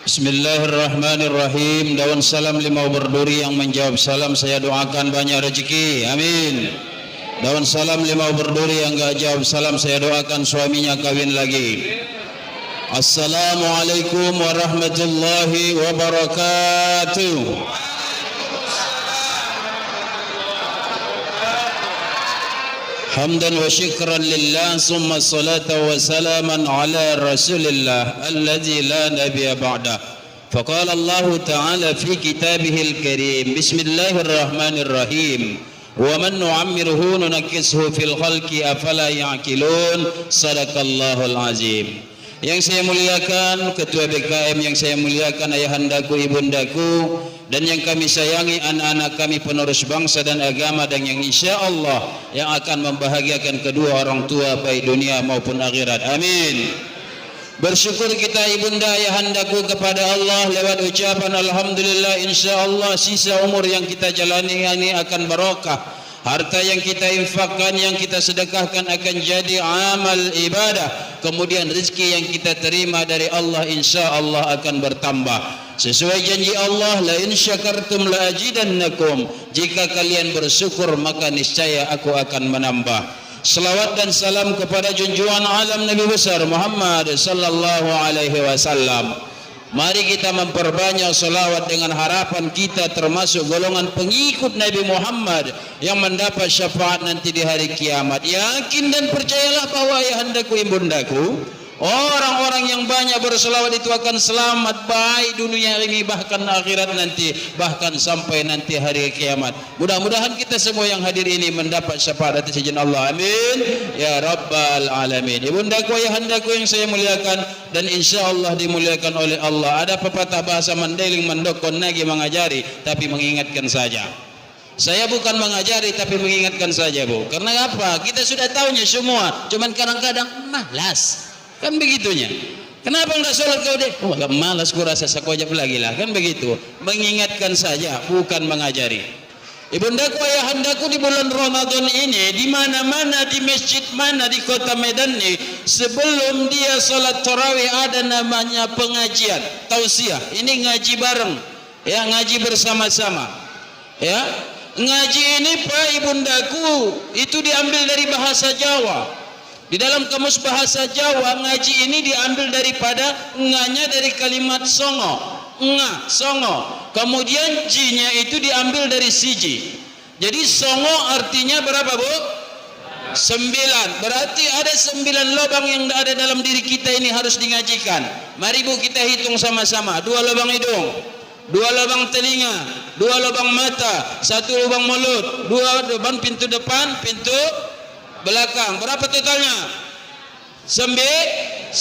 Bismillahirrahmanirrahim. Daun salam limau berduri, yang menjawab salam saya doakan banyak rezeki, amin. Daun salam limau berduri, yang enggak jawab salam saya doakan suaminya kawin lagi. Assalamualaikum warahmatullahi wabarakatuh. Hamdan wa syukran lillah, summa salata wa salaman ala rasulillah alladzi la nabiyya ba'dah. Faqala Allah ta'ala fi kitabihil karim, bismillahirrahmanirrahim, wa man nu'ammirhu nunakkishu fil khalqi afala ya'qilun. Sadaqallahul azim. Yang saya muliakan Ketua BKM, yang saya muliakan ayahandaku, ibundaku, dan yang kami sayangi anak-anak kami penerus bangsa dan agama, dan yang insya Allah yang akan membahagiakan kedua orang tua baik dunia maupun akhirat, amin. Bersyukur kita ibunda ayahandaku kepada Allah lewat ucapan alhamdulillah. Insya Allah sisa umur yang kita jalani ini akan barokah. Harta yang kita infakkan, yang kita sedekahkan akan jadi amal ibadah. Kemudian rezeki yang kita terima dari Allah insya Allah akan bertambah. Sesuai janji Allah, la in syakartum la azidannakum. Jika kalian bersyukur maka niscaya aku akan menambah. Selawat dan salam kepada junjungan alam Nabi besar Muhammad sallallahu alaihi wasallam. Mari kita memperbanyak selawat dengan harapan kita termasuk golongan pengikut Nabi Muhammad yang mendapat syafaat nanti di hari kiamat. Yakin dan percayalah bahwa ayahandaku, ibundaku, orang-orang yang banyak berselawat itu akan selamat baik dunia ini bahkan akhirat nanti, bahkan sampai nanti hari kiamat. Mudah-mudahan kita semua yang hadir ini mendapat syafaat atas izin Allah, amin ya rabbal alamin. Ibundaku, ayahandaku yang saya muliakan dan insya Allah dimuliakan oleh Allah. Ada pepatah bahasa Mandailing, mendokon nagi mengajari, tapi mengingatkan saja. Saya bukan mengajari tapi mengingatkan saja, Bu. Karena apa? Kita sudah tahunya semua, cuman kadang-kadang malas. Kan begitunya. Kenapa enggak sholat kau deh? Oh, agak malas kurasa sakojap lagi lah. Kan begitu. Mengingatkan saja, bukan mengajari. Ibundaku, ayahandaku, di bulan Ramadan ini, di mana-mana, di masjid mana di kota Medan ini, sebelum dia sholat tarawih ada namanya pengajian, tausiah. Ini ngaji bareng, ya, ngaji bersama-sama. Ya, ngaji ini Pak ibundaku itu diambil dari bahasa Jawa. Di dalam kamus bahasa Jawa, ngaji ini diambil daripada nganya dari kalimat songo, nga, songo. Kemudian jinya itu diambil dari siji. Jadi songo artinya berapa, Bu? 9. Berarti ada 9 lubang yang ada dalam diri kita ini harus dingajikan. Mari Bu kita hitung sama-sama. 2 lubang hidung, 2 lubang telinga, 2 lubang mata, 1 lubang mulut, 2 lubang pintu depan, pintu belakang. Berapa totalnya? 9.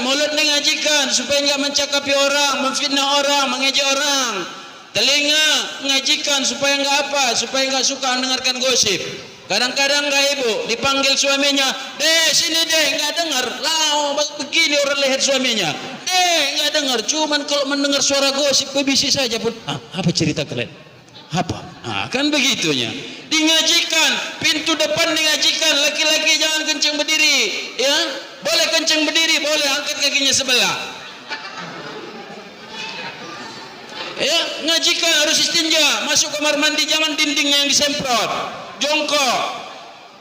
Mulut mengajikan supaya enggak mencakapi orang, memfitnah orang, mengejek orang. Telinga mengajikan supaya enggak apa? Supaya enggak suka mendengarkan gosip. Kadang-kadang enggak ibu dipanggil suaminya, "Deh, sini deh," enggak dengar. Lah, begini orang leher suaminya. "Deh," enggak dengar. Cuman kalau mendengar suara gosip berbisik saja pun, apa cerita kalian? Apa? Kan begitunya. Dingajikan, pintu depan dingajikan, laki-laki jangan kencing berdiri, ya. Boleh kencing berdiri, boleh angkat kakinya sebelah. Ya, ngajikan harus istinja, masuk kamar mandi jangan dindingnya yang disemprot. Jongkok.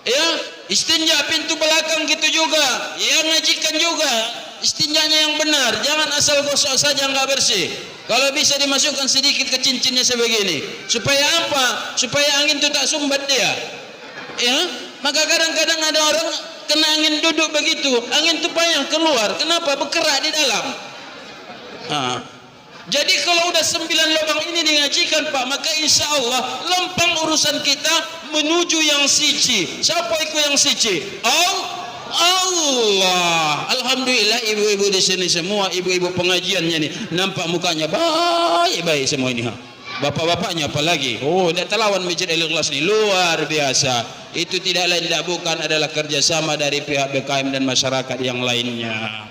Ya, istinja pintu belakang gitu juga. Ya, ngajikan juga. Istinjanya yang benar, jangan asal gosok saja enggak bersih. Kalau bisa dimasukkan sedikit ke cincinnya sebegini. Supaya apa? Supaya angin itu tak sumbat dia. Ya, maka kadang-kadang ada orang kena angin duduk begitu, angin itu payah keluar. Kenapa? Berkerak di dalam. Jadi kalau udah 9 lubang ini dingajikan Pak, maka insya Allah lempang urusan kita menuju yang siji. Siapa ikut yang siji? Allah. Alhamdulillah ibu-ibu di sini semua, ibu-ibu pengajiannya nih, nampak mukanya baik-baik semua ini. Bapak-bapaknya apalagi. Oh, tidak terlawan Masjid Al-Ikhlas ini luar biasa. Itu tidak lain tidak bukan adalah kerjasama dari pihak BKM dan masyarakat yang lainnya.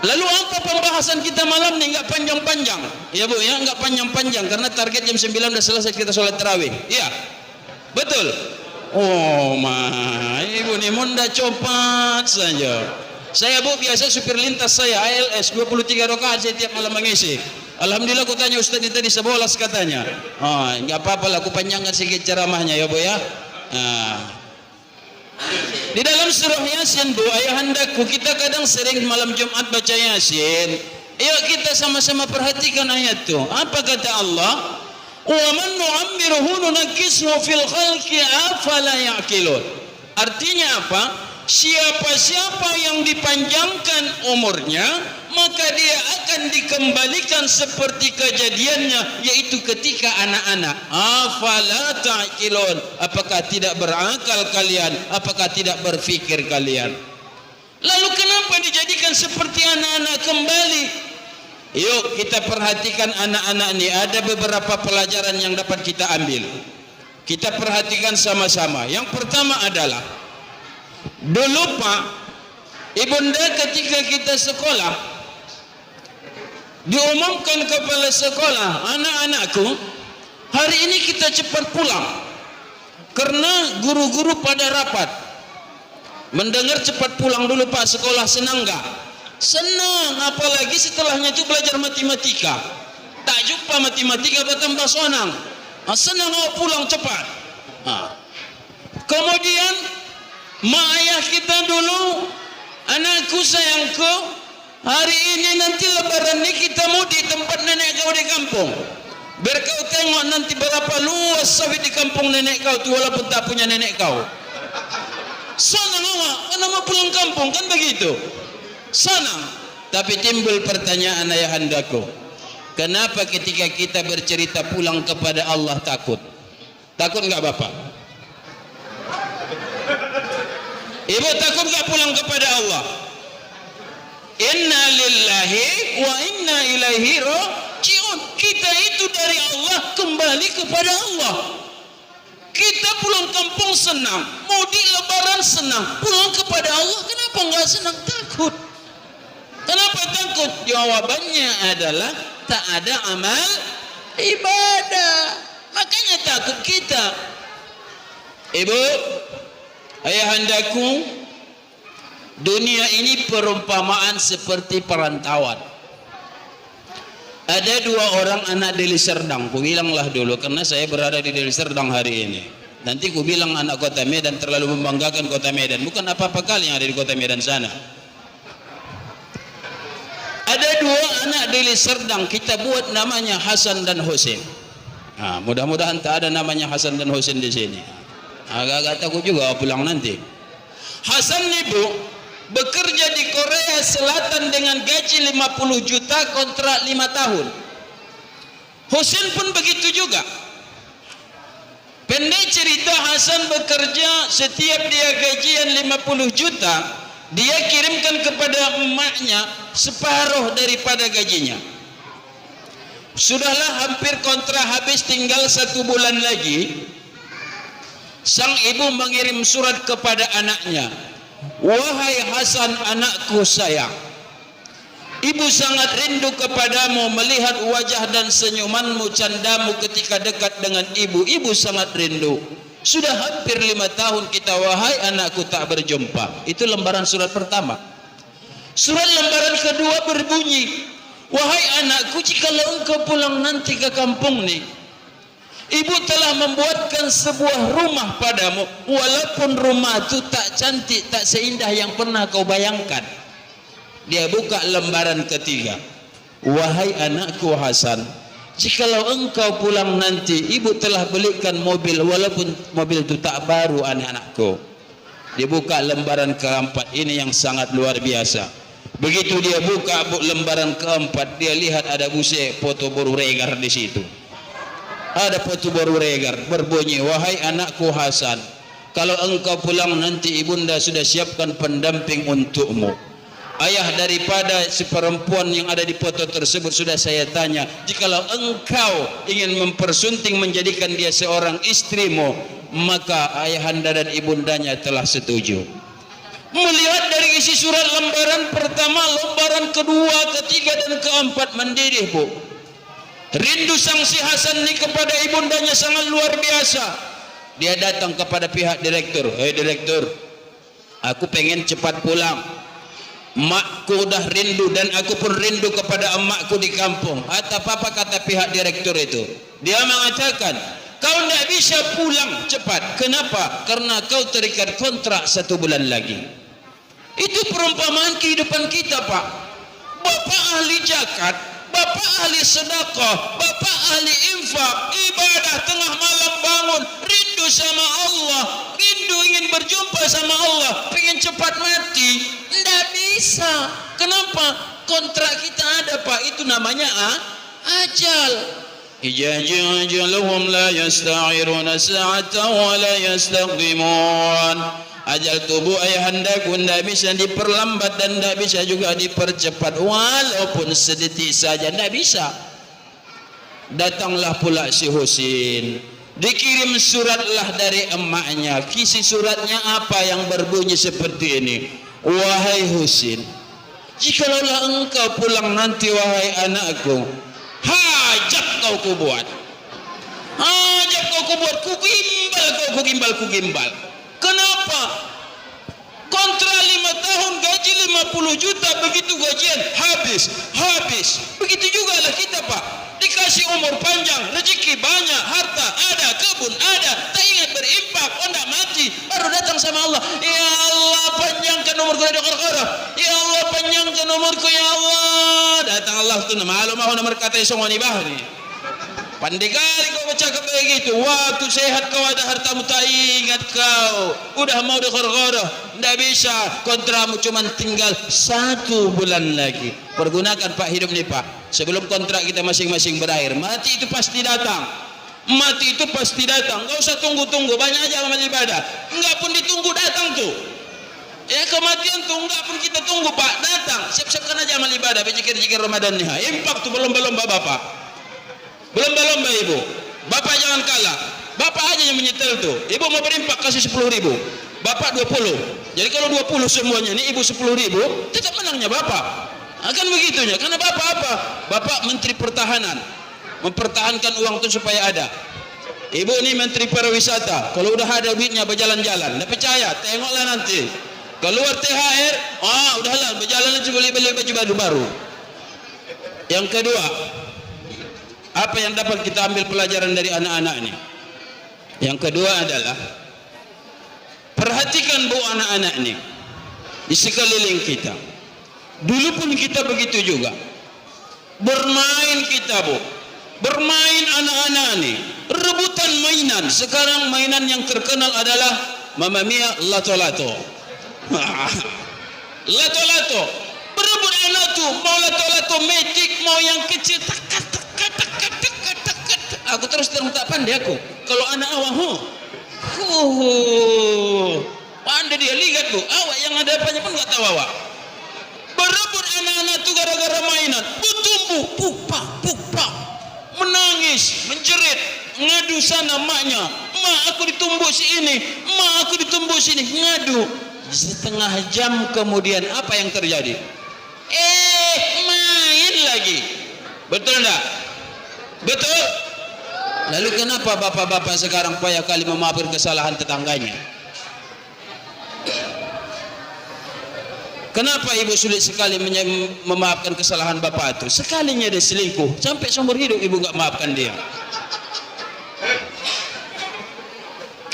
Lalu apa pembahasan kita malam ini? Enggak panjang-panjang. Ya Bu ya, enggak panjang-panjang karena target jam 9 sudah selesai kita sholat tarawih. Iya. Betul. Oh, ibu ni munda cepat saja. Saya Bu biasa supir lintas saya ALS 23 rakaat saya tiap malam mengisi. Alhamdulillah aku tanya Ustaz ini tadi sebolas katanya. Enggak apa-apa lah aku panjangkan sedikit ceramahnya ya Bu ya. Di dalam surah Yasin Bu, ayahandaku, kita kadang sering malam Jumat baca Yasin. Yuk kita sama-sama perhatikan ayat itu. Apa kata Allah? Wa man nu'ammiruhu nunakkishu fil khalqi afala ya'qilun. Artinya apa? Siapa-siapa yang dipanjangkan umurnya, maka dia akan dikembalikan seperti kejadiannya, yaitu ketika anak-anak. Afala ta'qilun. Apakah tidak berakal kalian? Apakah tidak berfikir kalian? Lalu kenapa dijadikan seperti anak-anak kembali? Yuk kita perhatikan anak-anak ini. Ada beberapa pelajaran yang dapat kita ambil. Kita perhatikan sama-sama. Yang pertama adalah, dulu Pak, ibunda ketika kita sekolah, diumumkan kepala sekolah, anak-anakku, hari ini kita cepat pulang karena guru-guru pada rapat. Mendengar cepat pulang dulu Pak, sekolah senang enggak? Senang, apalagi setelahnya itu belajar matematika. Tak jumpa matematika bertambah senang. Senang pulang cepat. Kemudian mak ayah kita dulu, anakku sayangku, hari ini nanti lebaran ini kita mau di tempat nenek kau di kampung. Biar kau tengok nanti berapa luas sawit di kampung nenek kau tu, walaupun tak punya nenek kau. Senang awak, karena mau pulang kampung kan begitu. Senang. Tapi timbul pertanyaan ayahandaku, kenapa ketika kita bercerita pulang kepada Allah takut? Takut enggak Bapak? Ibu takut enggak pulang kepada Allah? Inna lillahi wa inna ilaihi raji'un. Kita itu dari Allah kembali kepada Allah. Kita pulang kampung senang, mudik lebaran senang, pulang kepada Allah kenapa enggak senang? Takut. Kenapa takut? Jawabannya adalah tak ada amal ibadah. Makanya takut kita. Ibu, ayahandaku, dunia ini perumpamaan seperti perantauan. Ada dua orang anak Deli Serdang. Ku bilanglah dulu karena saya berada di Deli Serdang hari ini. Nanti ku bilang anak kota Medan terlalu membanggakan kota Medan. Bukan apa-apa kali yang ada di kota Medan sana. Ada dua anak Deli Serdang, kita buat namanya Hasan dan Husin. Mudah-mudahan tak ada namanya Hasan dan Husin di sini. Agak-agak takut juga pulang nanti. Hasan ibu bekerja di Korea Selatan dengan gaji 50 juta kontrak 5 tahun. Husin pun begitu juga. Pendek cerita, Hasan bekerja, setiap dia gajian 50 juta, dia kirimkan kepada emaknya separuh daripada gajinya. Sudahlah hampir kontrak habis, tinggal 1 bulan lagi. Sang ibu mengirim surat kepada anaknya, wahai Hasan anakku sayang, ibu sangat rindu kepadamu, melihat wajah dan senyumanmu, candamu ketika dekat dengan ibu. Ibu sangat rindu. Sudah hampir 5 tahun kita, wahai anakku, tak berjumpa. Itu lembaran surat pertama. Surat lembaran kedua berbunyi, wahai anakku, jikalau engkau pulang nanti ke kampung nih, ibu telah membuatkan sebuah rumah padamu, walaupun rumah itu tak cantik, tak seindah yang pernah kau bayangkan. Dia buka lembaran ketiga, wahai anakku Hasan, jikalau engkau pulang nanti, ibu telah belikan mobil, walaupun mobil itu tak baru anak-anakku. Dia buka lembaran keempat, ini yang sangat luar biasa. Begitu dia buka lembaran keempat, dia lihat ada busi foto Boru Regar di situ. Ada foto Boru Regar berbunyi, wahai anakku Hasan, kalau engkau pulang nanti ibunda sudah siapkan pendamping untukmu. Ayah daripada si perempuan yang ada di foto tersebut sudah saya tanya, jikalau engkau ingin mempersunting menjadikan dia seorang istrimu, maka ayahanda dan ibundanya telah setuju. Melihat dari isi surat lembaran pertama, lembaran kedua, ketiga dan keempat mendidih Bu. Rindu sang si Hasan ini kepada ibundanya sangat luar biasa. Dia datang kepada pihak direktur, hei direktur, aku pengen cepat pulang. Makku udah rindu dan aku pun rindu kepada emakku di kampung. Apa kata pihak direktur itu? Dia mengatakan, kau tidak bisa pulang cepat. Kenapa? Karena kau terikat kontrak 1 bulan lagi. Itu perumpamaan kehidupan kita, Pak. Bapak ahli zakat, bapak ahli sedekah, bapak ahli infak, ibadah tengah malam bangun, rindu sama Allah, rindu ingin berjumpa sama Allah, pengen cepat mati, tidak bisa. Kenapa? Kontrak kita ada, Pak. Itu namanya ajal. Idza jaa ajaluhum la yasta'iruna sa'atan wa la yastaqdimun. Ajal tubuh ayahandaku tidak bisa diperlambat dan tidak bisa juga dipercepat, walaupun sedetik saja tidak bisa. Datanglah pula si Husin, dikirim suratlah dari emaknya. Kisi suratnya apa yang berbunyi seperti ini: wahai Husin, jikalau engkau pulang nanti wahai anakku, hajat kau kubuat, hajat kau kubuat, kugimbal. Kenapa? Kontrak 5 tahun, gaji 50 juta, begitu gajian habis. Begitu juga lah kita, Pak. Dikasih umur panjang, rezeki banyak, harta ada, kebun ada, tak ingat berinfak, tidak mati, baru datang sama Allah. Ya Allah, panjangkan umurku dari korah. Ya Allah, panjangkan umurku, ya Allah. Datang Allah tu malu mahu nomor kata semua ni bahri. Pandai kali kau bercakap begitu. Waktu sehat kau ada hartamu, tak ingat kau. Udah mau dikorah, tidak bisa. Kontrakmu cuma tinggal 1 bulan lagi. Pergunakan, Pak, hidup ni, Pak. Sebelum kontrak kita masing-masing berakhir, mati itu pasti datang. Mati itu pasti datang. Enggak usah tunggu-tunggu. Banyak aja amal ibadah. Enggak pun ditunggu, datang tuh. Ya, kematian tuh enggak pun kita tunggu, Pak, datang. Siap-siapkan aja amal ibadah. Berjikir-jikir Ramadan nih. Impak tuh berlomba-lomba, Bapak. Berlomba-lomba ibu. Bapak jangan kalah. Bapak aja yang menyetel tuh. Ibu mau berimpak kasih 10.000. Bapak 20. Jadi kalau 20 semuanya ini ibu 10.000, tetap menangnya Bapak. Akan begitunya. Karena Bapak apa? Bapak Menteri Pertahanan. Mempertahankan uang itu supaya ada. Ibu ini Menteri Pariwisata. Kalau udah ada duitnya berjalan-jalan. Tidak percaya, tengoklah nanti. Keluar THR, udahlah berjalan aja, beli baju baru. Yang kedua, apa yang dapat kita ambil pelajaran dari anak-anak ini? Yang kedua adalah perhatikan, Bu, anak-anak ini di sekeliling kita. Dulu pun kita begitu juga. Bermain kita, Bu. Bermain anak-anak ini. Rebutan mainan. Sekarang mainan yang terkenal adalah Mamma Mia, lato-lato. Lato-lato. Berebut anak tuh. Mau lato-lato metik, mau yang kecil. Aku terus terang tak pandai aku. Kalau anak awak, pandai dia, lihat, Bu. Awak yang ada apanya pun nggak tahu awak. Berebut anak-anak itu gara-gara mainan. Bertumbuh, pupak, menangis, menjerit, ngadu sana maknya. Mak, aku ditumbuk sini, mak, aku ditumbuk sini, ngadu. Setengah jam kemudian apa yang terjadi? Main lagi. Betul enggak? Betul? Lalu kenapa bapak-bapak sekarang payah kali memaafkan kesalahan tetangganya? Kenapa ibu sulit sekali memaafkan kesalahan bapak itu? Sekalinya dia selingkuh, sampai seumur hidup ibu nggak maafkan dia.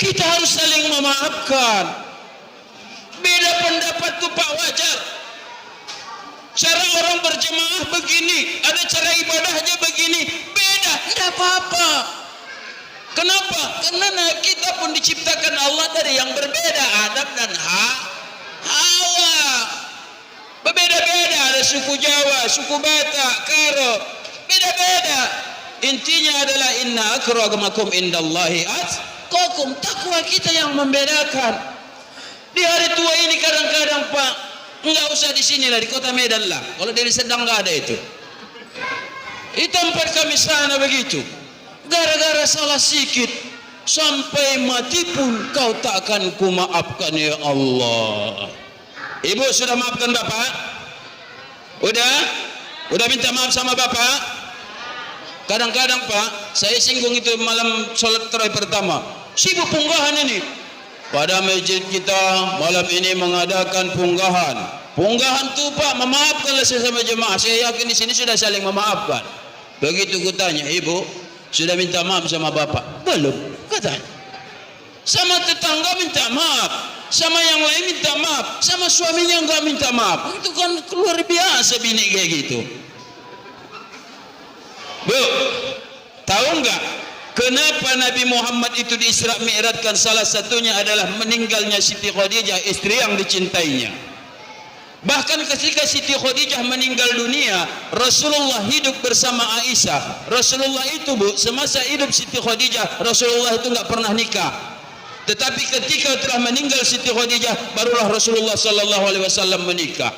Kita harus saling memaafkan. Beda pendapat tuh, Pak, wajar. Cara orang berjemaah begini, ada cara ibadahnya begini, beda, tidak apa-apa. Kenapa? Karena kita pun diciptakan Allah dari yang berbeda, adab dan Hawa. Berbeda-beda, ada suku Jawa, suku Batak, Karo, beda-beda. Intinya adalah inna akramakum indallahi atqakum. Takwa kita yang membedakan. Di hari tua ini kadang-kadang, Pak, enggak usah di sini lah, di kota Medan lah. Kalau dari Sedang enggak ada itu. Di tempat kami sana begitu. Gara-gara salah sikit, sampai mati pun kau tak akan kumaafkan, ya Allah. Ibu sudah maafkan Bapak? Udah minta maaf sama Bapak? Kadang-kadang, Pak, saya singgung itu malam sholat tarawih pertama. Sibuk punggahan ini. Pada masjid kita malam ini mengadakan punggahan. Punggahan tu Pak, memaafkanlah sesama jemaah. Saya yakin di sini sudah saling memaafkan. Begitu kutanya, ibu sudah minta maaf sama bapak? Belum, katanya. Sama tetangga minta maaf, sama yang lain minta maaf, sama suaminya enggak minta maaf. Itu kan luar biasa bini kayak gitu. Bu, tahu enggak kenapa Nabi Muhammad itu di Isra Mi'rajkan? Salah satunya adalah meninggalnya Siti Khadijah, istri yang dicintainya. Bahkan ketika Siti Khadijah meninggal dunia, Rasulullah hidup bersama Aisyah. Rasulullah itu, Bu, semasa hidup Siti Khadijah, Rasulullah itu enggak pernah nikah. Tetapi ketika telah meninggal Siti Khadijah, barulah Rasulullah sallallahu alaihi wasallam menikah.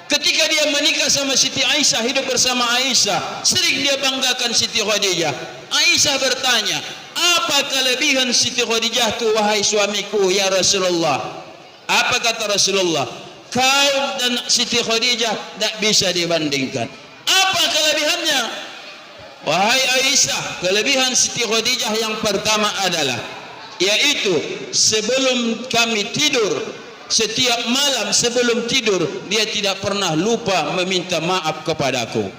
Ketika dia menikah sama Siti Aisyah, hidup bersama Aisyah, sering dia banggakan Siti Khadijah. Aisyah bertanya, apa kelebihan Siti Khadijah itu wahai suamiku ya Rasulullah? Apa kata Rasulullah? Kau dan Siti Khadijah tak bisa dibandingkan. Apa kelebihannya? Wahai Aisyah, kelebihan Siti Khadijah yang pertama adalah, yaitu sebelum kami tidur, setiap malam sebelum tidur, dia tidak pernah lupa meminta maaf kepadaku.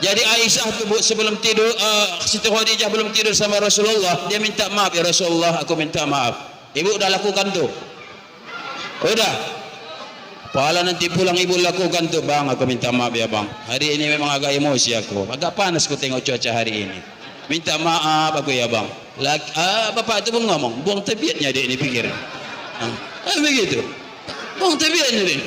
Jadi Aisyah itu, Bu, sebelum tidur, Siti Khadijah belum tidur sama Rasulullah, dia minta maaf, ya Rasulullah, aku minta maaf. Ibu udah lakukan tuh? Udah. Pahala nanti pulang ibu lakukan tuh, bang, aku minta maaf ya bang. Hari ini memang agak emosi aku, agak panas ku tengok cuaca hari ini. Minta maaf aku ya bang. Bapak itu pun ngomong, buang tabiatnya dia ini pikir. Begitu, buang tabiatnya dia.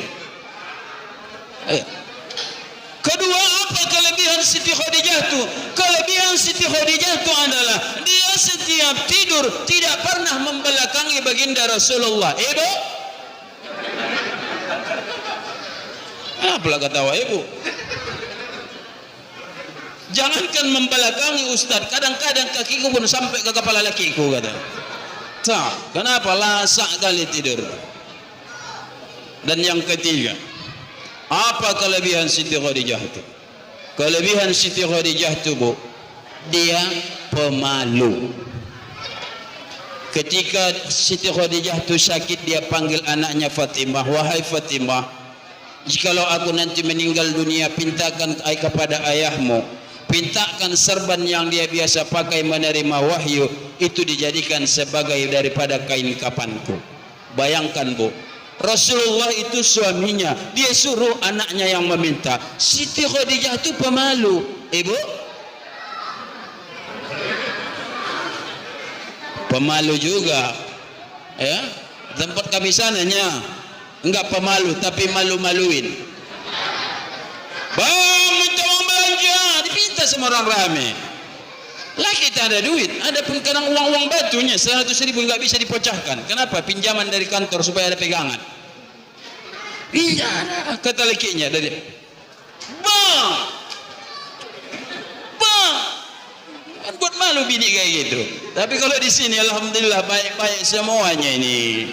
Kedua, apa kelebihan Siti Khadijah itu? Kelebihan Siti Khadijah itu adalah dia setiap tidur tidak pernah membelakangi baginda Rasulullah. Ibu, apalah ketawa ibu? Jangankan membelakangi Ustaz, kadang-kadang kakiku pun sampai ke kepala lakiku, kata. Kenapa? Lasak kali tidur. Dan yang ketiga, apa kelebihan Siti Khadijah itu? Kelebihan Siti Khadijah itu, Bu, dia pemalu. Ketika Siti Khadijah itu sakit, dia panggil anaknya Fatimah, wahai Fatimah, jikalau aku nanti meninggal dunia, pintakan kepada ayahmu, pintakan serban yang dia biasa pakai menerima wahyu itu dijadikan sebagai daripada kain kafanku. Bayangkan, Bu, Rasulullah itu suaminya, dia suruh anaknya yang meminta. Siti Khadijah itu pemalu, ibu. Pemalu juga, ya. Tempat kami sananya enggak pemalu, tapi malu-maluin. Bang, minta uang belanja, dipinta sama orang rame. Lah kita ada duit, ada pun kadang uang-uang batunya 100.000 enggak bisa dipecahkan. Kenapa? Pinjaman dari kantor supaya ada pegangan. Iya, kata lakinya dari, bang, kan buat malu bini kayak gitu. Tapi kalau di sini alhamdulillah baik-baik semuanya ini.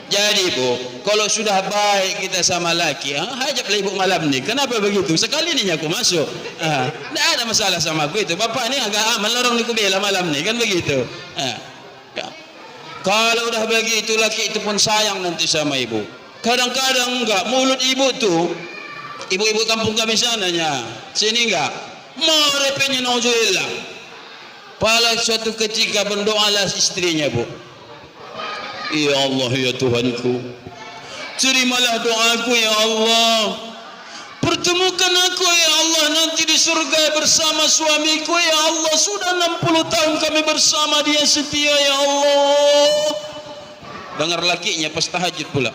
Jadi, Bu, kalau sudah baik kita sama laki, hajaplah ibu malam nih. Kenapa begitu? Sekali ini aku masuk. Tidak ada masalah sama aku itu. Bapak ini agak aman, lorong ni kubela malam nih, kan begitu. Kalau udah begitu, laki itu pun sayang nanti sama ibu. Kadang-kadang enggak, mulut ibu tuh, ibu-ibu kampung kami sananya, sini enggak, mau repenya nauzubillah. Pada suatu ketika berdoalah istrinya, Bu. Ya Allah, ya Tuhanku, terimalah doaku ya Allah. Pertemukan aku ya Allah nanti di surga bersama suamiku ya Allah. Sudah 60 tahun kami bersama, dia setia ya Allah. Dengar lakinya pas tahajud pula.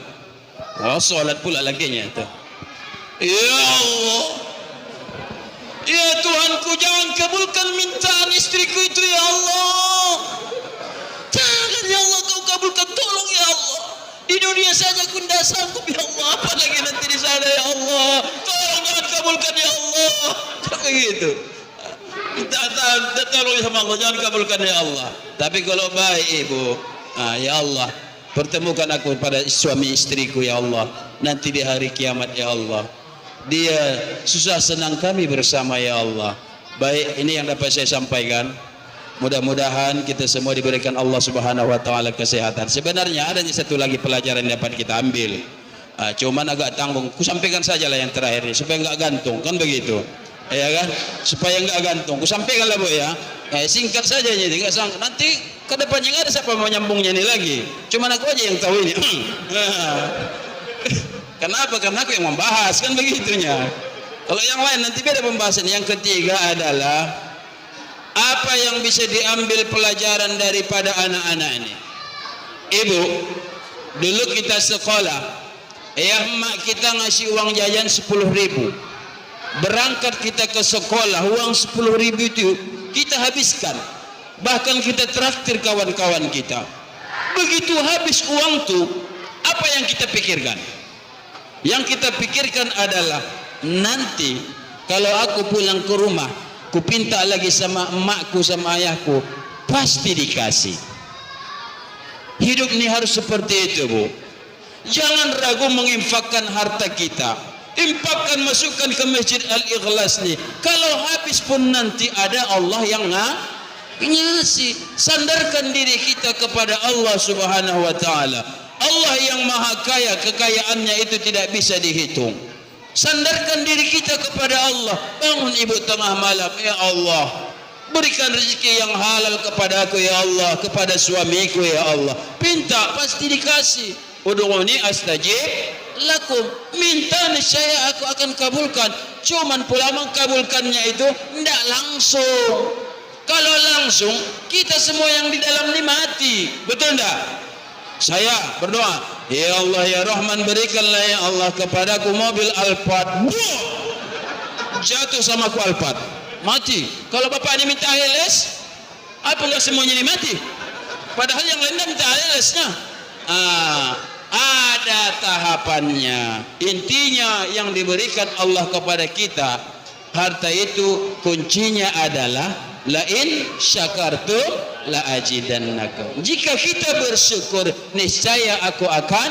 Salat pula lakinya itu. Ya Allah, ya Tuhanku, jangan kabulkan mintaan istriku itu ya Allah. Jangan ya Allah, kau kabulkan, tolong ya Allah. Di dunia saja aku tidak sanggup ya Allah, apalagi nanti di sana ya Allah. Tolong jangan kabulkan ya Allah. Begitu. Minta tolong sama Allah, jangan kabulkan ya Allah. Tapi kalau baik ibu, ya Allah, pertemukan aku pada suami istriku ya Allah. Nanti di hari kiamat ya Allah. Dia susah senang kami bersama ya Allah. Baik, ini yang dapat saya sampaikan. Mudah-mudahan kita semua diberikan Allah Subhanahu wa taala kesehatan. Sebenarnya ada satu lagi pelajaran yang dapat kita ambil. Cuman agak tanggung. Ku sampaikan sajalah yang terakhir ini supaya enggak gantung, kan begitu. Ya kan? Supaya enggak gantung. Ku sampaikanlah Bu ya. Singkat saja jadi enggak sangka nanti ke depannya enggak ada siapa mau nyambungnya ini lagi. Cuman aku aja yang tahu ini. Kenapa? Karena aku yang membahas, kan begitunya. Kalau yang lain nanti beda pembahasan. Yang ketiga adalah apa yang bisa diambil pelajaran daripada anak-anak ini. Ibu, dulu kita sekolah, mak kita ngasih uang jajan 10.000. Berangkat kita ke sekolah, uang 10.000 itu kita habiskan. Bahkan kita traktir kawan-kawan kita. Begitu habis uang tuh, apa yang kita pikirkan? Yang kita pikirkan adalah nanti kalau aku pulang ke rumah, ku pinta lagi sama emakku sama ayahku, pasti dikasih. Hidup ini harus seperti itu, Bu. Jangan ragu menginfakkan harta kita. Infakkan, masukkan ke Masjid Al-Ikhlas nih. Kalau habis pun nanti ada Allah yang ngasih. Sandarkan diri kita kepada Allah Subhanahu wa taala. Allah yang maha kaya, kekayaannya itu tidak bisa dihitung. Sandarkan diri kita kepada Allah. Bangun ibu tengah malam, ya Allah, berikan rezeki yang halal kepada aku ya Allah, kepada suamiku ya Allah. Pinta pasti dikasih. Ud'uni astajib lakum. Minta niscaya aku akan kabulkan. Cuman pula mengkabulkannya itu tidak langsung. Kalau langsung kita semua yang di dalam ini mati. Betul tidak? Saya berdoa, ya Allah ya Rahman, berikanlah ya Allah kepadaku mobil Alphard. Jatuh sama aku Alphard, mati. Kalau bapak ini minta ALS, apa enggak semuanya ini mati? Padahal yang lainnya minta ALS-nya. Ada tahapannya. Intinya yang diberikan Allah kepada kita, harta itu kuncinya adalah la in syakartum la azidannakum. Jika kita bersyukur, niscaya aku akan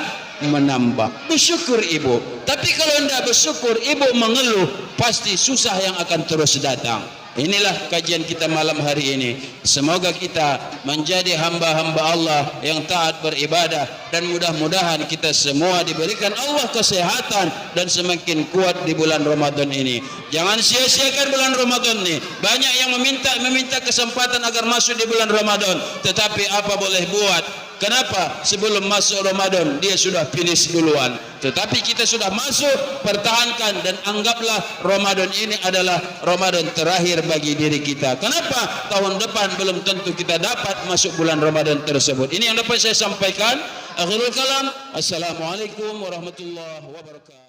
menambah. Bersyukur ibu. Tapi kalau tidak bersyukur, ibu mengeluh, pasti susah yang akan terus datang. Inilah kajian kita malam hari ini. Semoga kita menjadi hamba-hamba Allah yang taat beribadah, dan mudah-mudahan kita semua diberikan Allah kesehatan dan semakin kuat di bulan Ramadan ini. Jangan sia-siakan bulan Ramadan ini. Banyak yang meminta kesempatan agar masuk di bulan Ramadan, tetapi apa boleh buat? Kenapa? Sebelum masuk Ramadan dia sudah finish duluan. Tetapi kita sudah masuk, pertahankan dan anggaplah Ramadan ini adalah Ramadan terakhir bagi diri kita. Kenapa? Tahun depan belum tentu kita dapat masuk bulan Ramadan tersebut. Ini yang dapat saya sampaikan. Akhirul kalam. Assalamualaikum warahmatullahi wabarakatuh.